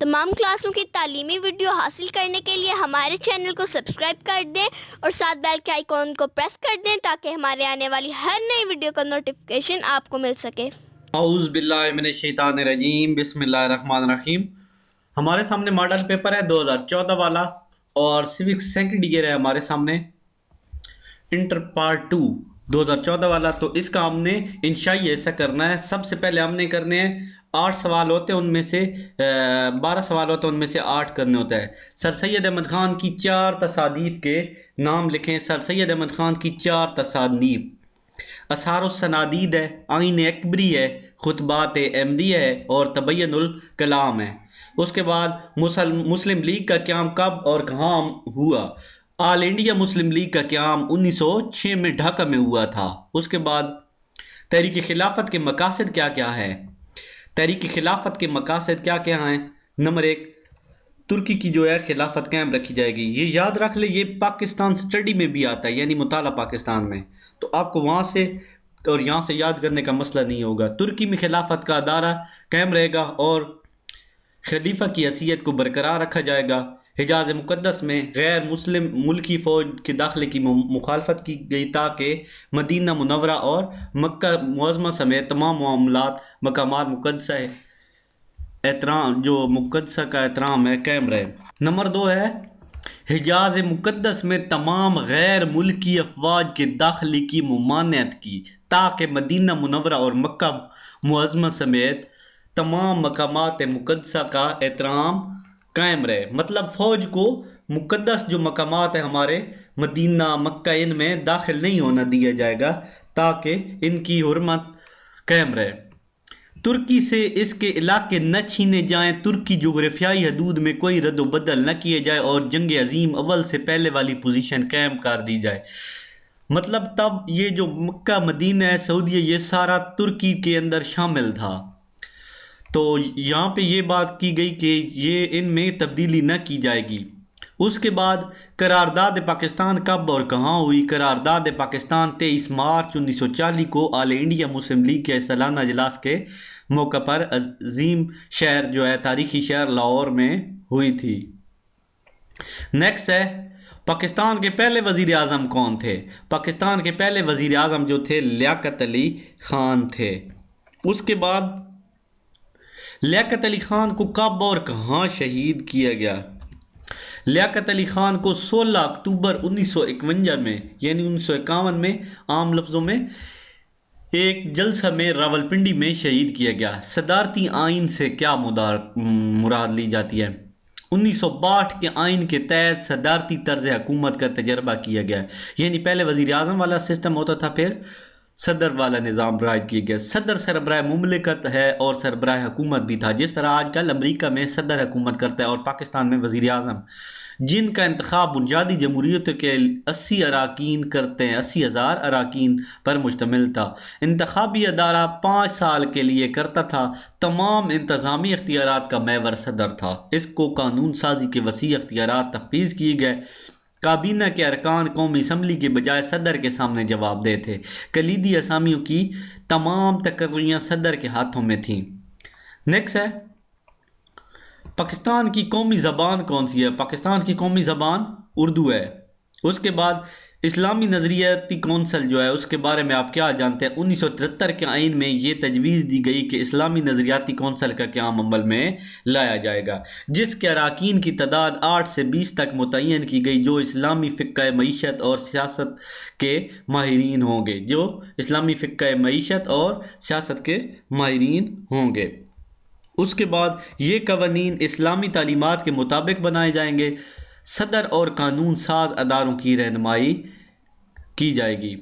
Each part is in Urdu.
تمام کلاسوں کی تعلیمی ویڈیو حاصل کرنے کے لیے ہمارے چینل کو سبسکرائب کر دیں اور ساتھ بیل کے آئیکن کو پریس کر دیں تاکہ ہمارے آنے والی ہر نئی ویڈیو کا نوٹیفیکیشن آپ کو مل سکے۔ اعوذ باللہ من الشیطان الرجیم، بسم اللہ الرحمن الرحیم۔ ہمارے سامنے ماڈل پیپر ہے 2014 والا اور سیوکس سیکنڈ ایئر ہے ہمارے سامنے، انٹر پارٹ 2 2014 والا۔ تو اس کا ہم نے انشائی ایسا کرنا ہے۔ سب سے پہلے ہم نے کرنے ہیں 8 سوال ہوتے ہیں، ان میں سے 12 سوال ہوتے ہیں، ان میں سے 8 کرنے ہوتا ہے۔ سر سید احمد خان کی 4 تصانیف کے نام لکھیں۔ سر سید احمد خان کی 4 تصانیف: اثار السنادید ہے، آئین اکبری ہے، خطبات احمدیہ ہے اور تبین الکلام ہے۔ اس کے بعد مسلم لیگ کا قیام کب اور کہاں ہوا؟ آل انڈیا مسلم لیگ کا قیام 1906 میں ڈھاکہ میں ہوا تھا۔ اس کے بعد تحریک خلافت کے مقاصد کیا کیا ہیں؟ تحریک خلافت کے مقاصد کیا کیا ہیں؟ نمبر 1، ترکی کی جو ہے خلافت قائم رکھی جائے گی۔ یہ یاد رکھ لے، یہ پاکستان سٹڈی میں بھی آتا ہے، یعنی مطالعہ پاکستان میں، تو آپ کو وہاں سے اور یہاں سے یاد کرنے کا مسئلہ نہیں ہوگا۔ ترکی میں خلافت کا ادارہ قائم رہے گا اور خلیفہ کی حیثیت کو برقرار رکھا جائے گا۔ حجاز مقدس میں غیر مسلم ملکی فوج کے داخلے کی مخالفت کی گئی تاکہ مدینہ منورہ اور مکہ معظمہ سمیت تمام مقامات مقدسہ احترام جو مقدسہ کا احترام ہے قائم رہے۔ نمبر 2 ہے حجاز مقدس میں تمام غیر ملکی افواج کے داخلے کی ممانعت کی تاکہ مدینہ منورہ اور مکہ معظمہ سمیت تمام مقامات مقدسہ کا احترام قائم رہے۔ مطلب فوج کو مقدس جو مقامات ہیں ہمارے مدینہ مکہ، ان میں داخل نہیں ہونا دیا جائے گا تاکہ ان کی حرمت قائم رہے۔ ترکی سے اس کے علاقے نہ چھینے جائیں، ترکی جغرافیائی حدود میں کوئی رد و بدل نہ کیے جائے اور جنگ عظیم اول سے پہلے والی پوزیشن قائم کر دی جائے۔ مطلب تب یہ جو مکہ مدینہ ہے سعودیہ، یہ سارا ترکی کے اندر شامل تھا، تو یہاں پہ یہ بات کی گئی کہ یہ ان میں تبدیلی نہ کی جائے گی۔ اس کے بعد قرارداد پاکستان کب اور کہاں ہوئی؟ قرارداد پاکستان 23 مارچ 1940 کو آل انڈیا مسلم لیگ کے سالانہ اجلاس کے موقع پر عظیم شہر جو ہے تاریخی شہر لاہور میں ہوئی تھی۔ نیکسٹ ہے پاکستان کے پہلے وزیر اعظم کون تھے؟ پاکستان کے پہلے وزیر اعظم جو تھے لیاقت علی خان تھے۔ اس کے بعد لیاقت علی خان کو کب اور کہاں شہید کیا گیا؟ لیاقت علی خان کو 16 اکتوبر 1951 میں، یعنی 1951 میں عام لفظوں میں ایک جلسہ میں راولپنڈی میں شہید کیا گیا۔ صدارتی آئین سے کیا مراد لی جاتی ہے؟ 1962 کے آئین کے تحت صدارتی طرز حکومت کا تجربہ کیا گیا، یعنی پہلے وزیر اعظم والا سسٹم ہوتا تھا، پھر صدر والا نظام رائج کیا گیا۔ صدر سربراہ مملکت ہے اور سربراہ حکومت بھی تھا، جس طرح آج کل امریکہ میں صدر حکومت کرتا ہے اور پاکستان میں وزیر اعظم، جن کا انتخاب بنیادی جمہوریت کے 80 اراکین کرتے ہیں، 80,000 اراکین پر مشتمل تھا۔ انتخابی ادارہ 5 سال کے لیے کرتا تھا۔ تمام انتظامی اختیارات کا محور صدر تھا۔ اس کو قانون سازی کے وسیع اختیارات تفویض کیے گئے۔ کابینہ کے ارکان قومی اسمبلی کے بجائے صدر کے سامنے جواب دہ تھے۔ کلیدی اسامیوں کی تمام تقرریاں صدر کے ہاتھوں میں تھیں۔ نیکسٹ ہے پاکستان کی قومی زبان کون سی ہے؟ پاکستان کی قومی زبان اردو ہے۔ اس کے بعد اسلامی نظریاتی کونسل جو ہے اس کے بارے میں آپ کیا جانتے ہیں؟ 1973 کے آئین میں یہ تجویز دی گئی کہ اسلامی نظریاتی کونسل کا قیام عمل میں لایا جائے گا، جس کے اراکین کی تعداد 8 سے 20 تک متعین کی گئی، جو اسلامی فقہ معیشت اور سیاست کے ماہرین ہوں گے، جو اسلامی فقہ معیشت اور سیاست کے ماہرین ہوں گے۔ اس کے بعد یہ قوانین اسلامی تعلیمات کے مطابق بنائے جائیں گے۔ صدر اور قانون ساز اداروں کی رہنمائی کی جائے گی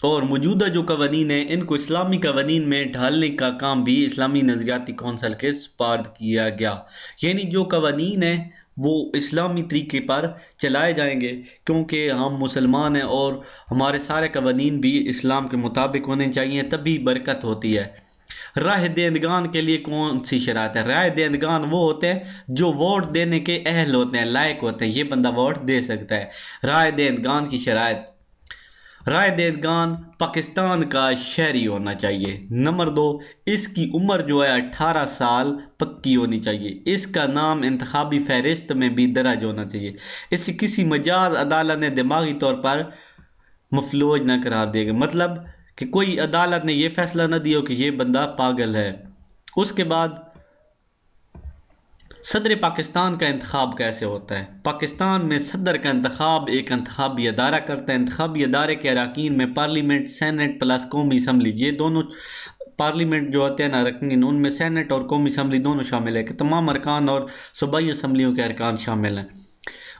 اور موجودہ جو قوانین ہیں ان کو اسلامی قوانین میں ڈھالنے کا کام بھی اسلامی نظریاتی کونسل کے سپرد کیا گیا، یعنی جو قوانین ہیں وہ اسلامی طریقے پر چلائے جائیں گے، کیونکہ ہم مسلمان ہیں اور ہمارے سارے قوانین بھی اسلام کے مطابق ہونے چاہیے، تبھی برکت ہوتی ہے۔ رائے دہندگان کے لیے کون سی شرائط ہے؟ رائے دہندگان وہ ہوتے ہیں جو ووٹ دینے کے اہل ہوتے ہیں، لائق ہوتے ہیں، یہ بندہ ووٹ دے سکتا ہے۔ رائے دہندگان کی شرائط: رائے دہندگان پاکستان کا شہری ہونا چاہیے۔ نمبر 2، اس کی عمر جو ہے 18 سال پکی ہونی چاہیے۔ اس کا نام انتخابی فہرست میں بھی درج ہونا چاہیے۔ اسے کسی مجاز عدالت نے دماغی طور پر مفلوج نہ قرار دیا گیا، مطلب کہ کوئی عدالت نے یہ فیصلہ نہ دیا کہ یہ بندہ پاگل ہے۔ اس کے بعد صدر پاکستان کا انتخاب کیسے ہوتا ہے؟ پاکستان میں صدر کا انتخاب ایک انتخابی ادارہ کرتا ہے۔ انتخابی ادارے کے اراکین میں پارلیمنٹ، سینٹ پلس قومی اسمبلی، یہ دونوں پارلیمنٹ جو ہوتے ہیں نا ارکان، ان میں سینٹ اور قومی اسمبلی دونوں شامل ہے کہ تمام ارکان اور صوبائی اسمبلیوں کے ارکان شامل ہیں۔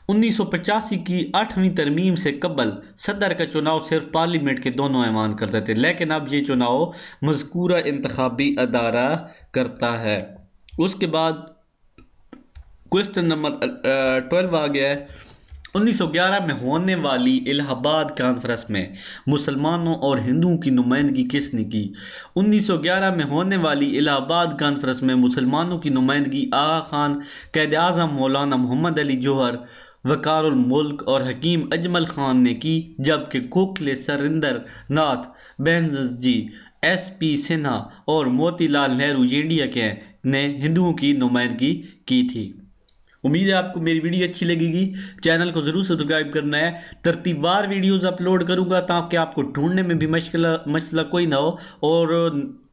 1985 کی 8ویں ترمیم سے قبل صدر کا چناؤ صرف پارلیمنٹ کے دونوں ایوان کرتے تھے، لیکن اب یہ چناؤ مذکورہ انتخابی ادارہ کرتا ہے۔ اس کے بعد کوسچن نمبر 12 آ گیا ہے۔ 1911 میں ہونے والی الہ آباد کانفرنس میں مسلمانوں اور ہندوؤں کی نمائندگی کس نے کی؟ 1911 میں ہونے والی الہ آباد کانفرنس میں مسلمانوں کی نمائندگی آغا خان، قائد اعظم مولانا محمد علی جوہر، وقار الملک اور حکیم اجمل خان نے کی، جبکہ کھوکھلے سریندر ناتھ بینرجی، ایس پی سنہا اور موتی لال نہرو انڈیا کے نے ہندوؤں کی نمائندگی کی تھی۔ امید ہے آپ کو میری ویڈیو اچھی لگے گی۔ چینل کو ضرور سبسکرائب کرنا ہے۔ ترتیب وار ویڈیوز اپلوڈ کروں گا تاکہ آپ کو ڈھونڈنے میں بھی مسئلہ کوئی نہ ہو، اور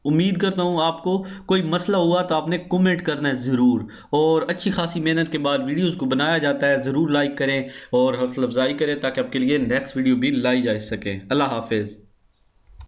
امید کرتا ہوں آپ کو کوئی مسئلہ ہوا تو آپ نے کومنٹ کرنا ہے ضرور، اور اچھی خاصی محنت کے بعد ویڈیوز کو بنایا جاتا ہے۔ ضرور لائک کریں اور حوصلہ افزائی کریں تاکہ آپ کے لیے نیکسٹ ویڈیو بھی لائی جا سکے۔ اللہ حافظ۔